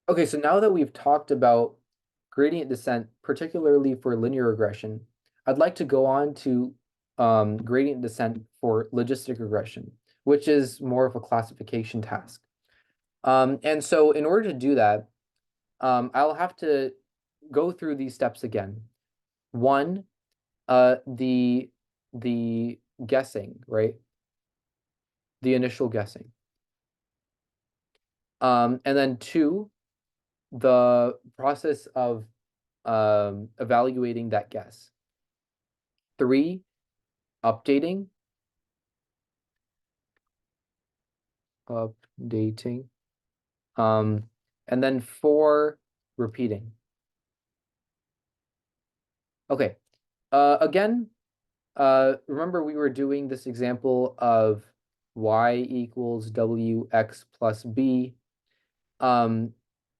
Okay, so now that we've talked about gradient descent, particularly for linear regression, I'd like to go on to gradient descent for logistic regression, which is more of a classification task. And so in order to do that, I'll have to go through these steps again. One, the guessing, right? The initial guessing. And then two, the process of evaluating that guess. Three, updating, updating. Um, and then four, repeating. Okay. Again, remember we were doing this example of y equals wx plus b.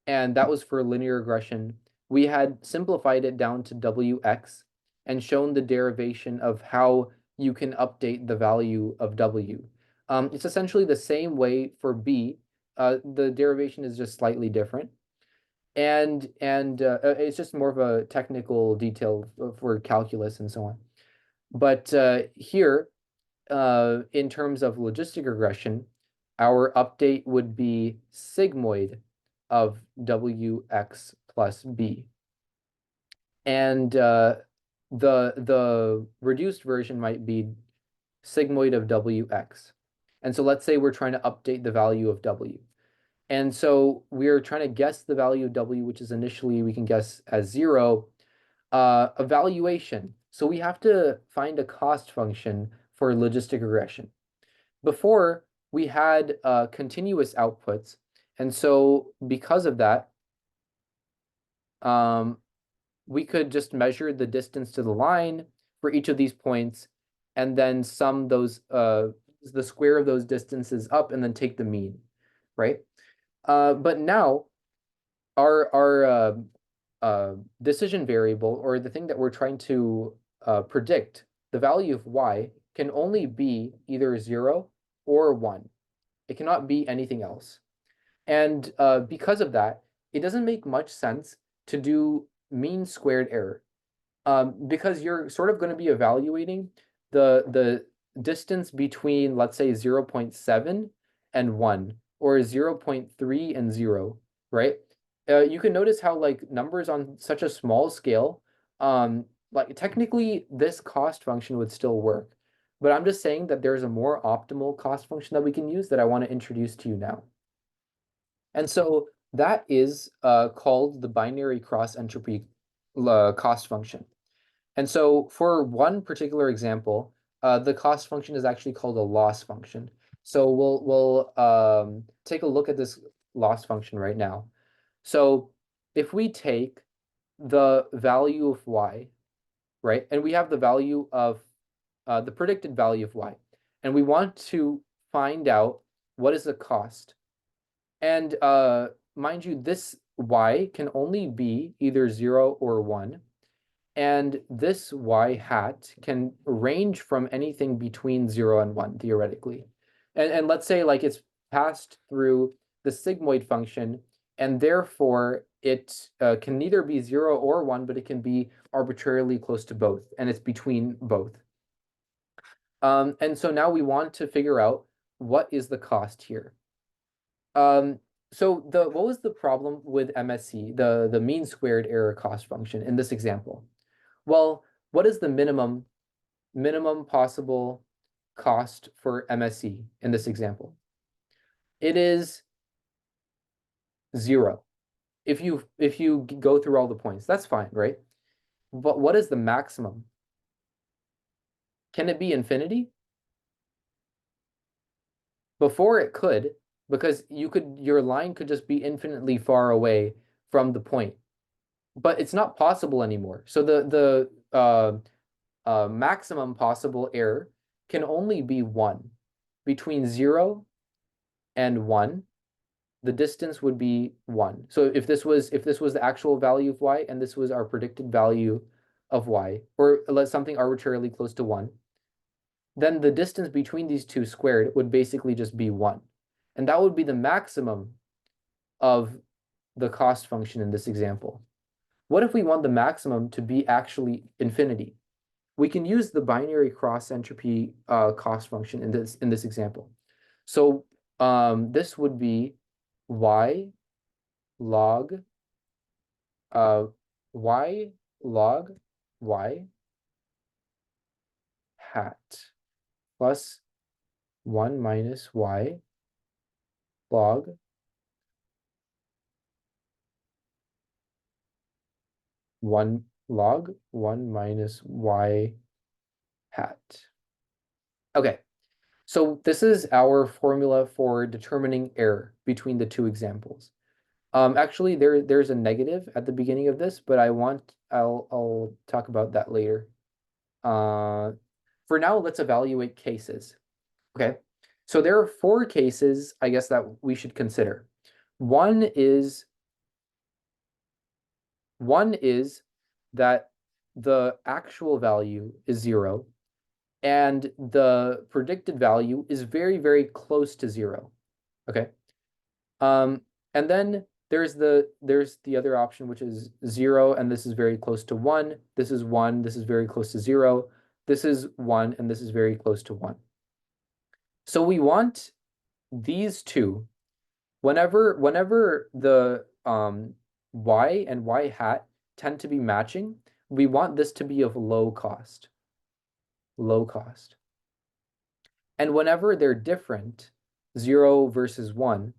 And that was for linear regression. We had simplified it down to wx and shown the derivation of how you can update the value of w. It's essentially the same way for b. The derivation is just slightly different. And it's just more of a technical detail for calculus and so on. But here, in terms of logistic regression, our update would be sigmoid of wx plus b. And the reduced version might be sigmoid of wx. And so let's say we're trying to update the value of w. And so we're trying to guess the value of w, which is initially we can guess as 0. Evaluation. So we have to find a cost function for logistic regression. Before, we had continuous outputs. And so because of that, um, we could just measure the distance to the line for each of these points and then sum those the square of those distances up and then take the mean, right? But now our decision variable, or the thing that we're trying to predict, the value of y, can only be either 0 or 1. It cannot be anything else. And because of that, it doesn't make much sense to do mean squared error, because you're sort of going to be evaluating the distance between, let's say, 0.7 and 1, or 0.3 and 0, right? You can notice how like numbers on such a small scale, like technically this cost function would still work. But I'm just saying that there's a more optimal cost function that we can use that I want to introduce to you now. And so that is called the binary cross entropy cost function. And so for one particular example, the cost function is actually called a loss function. So we'll take a look at this loss function right now. So if we take the value of y, right, and we have the value of the predicted value of y, and we want to find out what is the cost. And mind you, this y can only be either 0 or 1. And this y hat can range from anything between 0 and 1, theoretically. And let's say like it's passed through the sigmoid function, and therefore it can neither be 0 or 1, but it can be arbitrarily close to both, and it's between both. And so now we want to figure out what is the cost here. So what was the problem with MSE, the mean squared error cost function in this example? Well, what is the minimum possible cost for MSE in this example? It is 0. If you go through all the points, that's fine, right? But what is the maximum? Can it be infinity? Before it could, because your line could just be infinitely far away from the point. But it's not possible anymore. So the maximum possible error can only be 1. Between 0 and 1, the distance would be 1. So if this was the actual value of y and this was our predicted value of y, or let something arbitrarily close to 1, then the distance between these two squared would basically just be 1. And that would be the maximum of the cost function in this example. What if we want the maximum to be actually infinity? We can use the binary cross entropy cost function in this example. So this would be y log y log y hat plus 1 minus y log 1 log 1 minus y hat. Okay, so this is our formula for determining error between the two examples. Actually, there's a negative at the beginning of this, but I'll talk about that later. For now, let's evaluate cases. Okay, so there are 4 cases, I guess, that we should consider. One is that the actual value is 0, and the predicted value is very, very close to 0. Okay. And then there's the other option, which is 0, and this is very close to 1. This is 1, this is very close to 0. This is 1, and this is very close to 1. So we want these two, whenever the y and y hat tend to be matching, we want this to be of low cost. Low cost. And whenever they're different, 0 versus 1,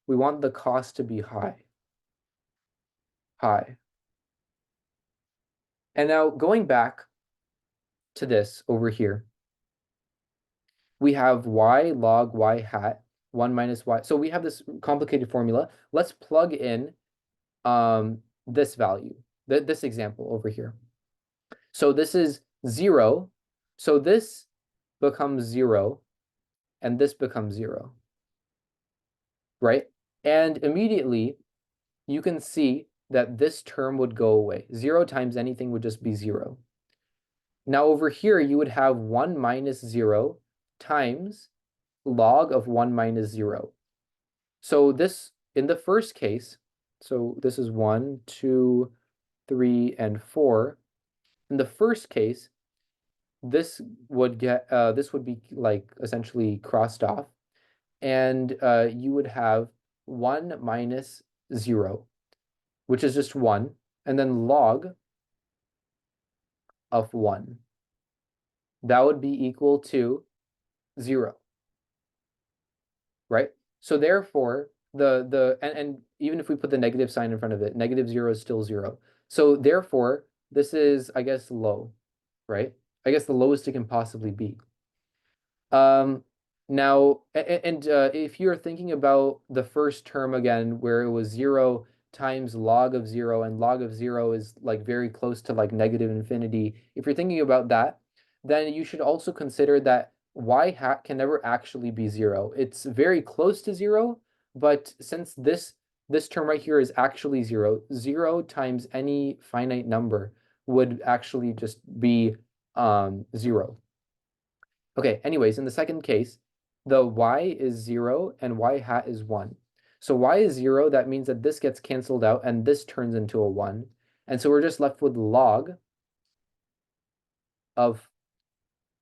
we want the cost to be high. High. And now going back to this over here, we have y log y hat 1 minus y. So we have this complicated formula. Let's plug in this value, this example over here. So this is 0. So this becomes 0, and this becomes 0, right? And immediately you can see that this term would go away. 0 times anything would just be 0. Now over here, you would have 1 minus 0 times log of 1 minus 0. So this, in the first case, so this is 1, 2, 3, and 4. In the first case, this would be like essentially crossed off, and you would have 1 minus 0, which is just 1, and then log of 1. That would be equal to 0, right? So therefore, and even if we put the negative sign in front of it, negative 0 is still 0. So therefore, this is, I guess, low, right? I guess the lowest it can possibly be. Now, if you're thinking about the first term again, where it was 0 times log of 0, and log of 0 is like very close to like negative infinity. If you're thinking about that, then you should also consider that y hat can never actually be 0. It's very close to 0, but since this term right here is actually 0, 0 times any finite number would actually just be 0. Okay, anyways, in the second case, the y is 0 and y hat is 1. So y is 0, that means that this gets canceled out and this turns into a 1. And so we're just left with log of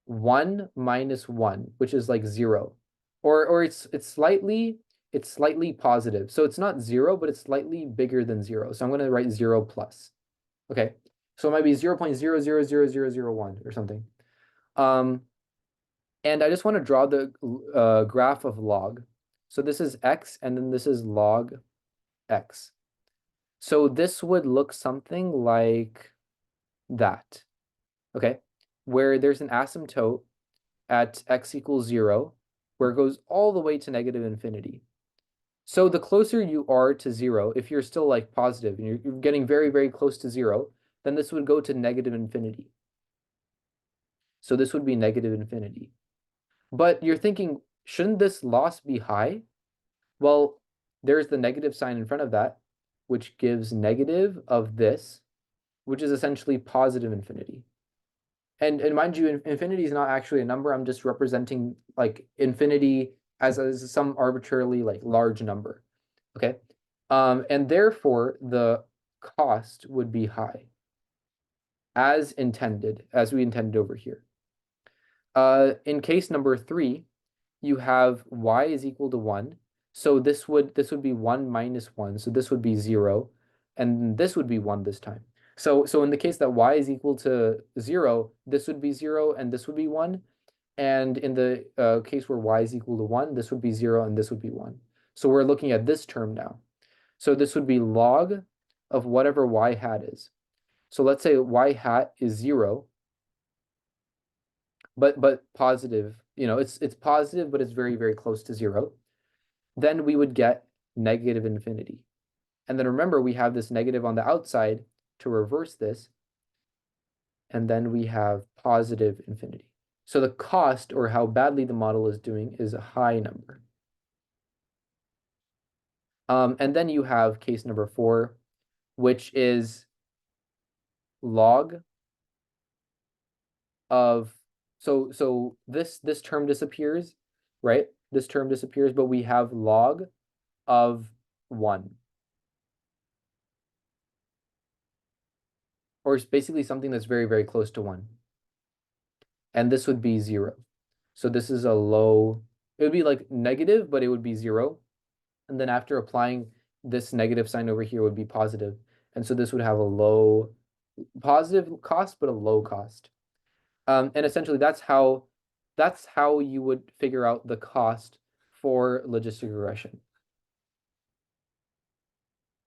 1 minus 1, which is like 0. Or it's slightly positive. So it's not 0, but it's slightly bigger than 0. So I'm going to write 0 plus. Okay, so it might be 0.000001 or something. And I just want to draw the graph of log. So this is x, and then this is log x. So this would look something like that, okay? Where there's an asymptote at x equals 0, where it goes all the way to negative infinity. So the closer you are to 0, if you're still like positive and you're getting very, very close to 0, then this would go to negative infinity. So this would be negative infinity. But you're thinking, shouldn't this loss be high? Well, there's the negative sign in front of that, which gives negative of this, which is essentially positive infinity. And mind you, infinity is not actually a number. I'm just representing like infinity as some arbitrarily like large number. Okay. And therefore the cost would be high, as intended, as we intended over here. In case number 3, you have y is equal to 1. So this would be 1 minus 1. So this would be 0. And this would be 1 this time. So in the case that y is equal to 0, this would be 0 and this would be 1. And in the case where y is equal to 1, this would be 0 and this would be 1. So we're looking at this term now. So this would be log of whatever y hat is. So let's say y hat is 0, but positive. It's positive, but it's very, very close to 0. Then we would get negative infinity. And then remember, we have this negative on the outside to reverse this. And then we have positive infinity. So the cost, or how badly the model is doing, is a high number. And then you have case number 4, which is log of, so this term disappears, right? This term disappears, but we have log of 1. Or it's basically something that's very, very close to 1. And this would be 0. So this is a low, it would be like negative, but it would be 0. And then after applying this negative sign over here would be positive. And so this would have a low positive cost, but a low cost. And essentially that's how you would figure out the cost for logistic regression.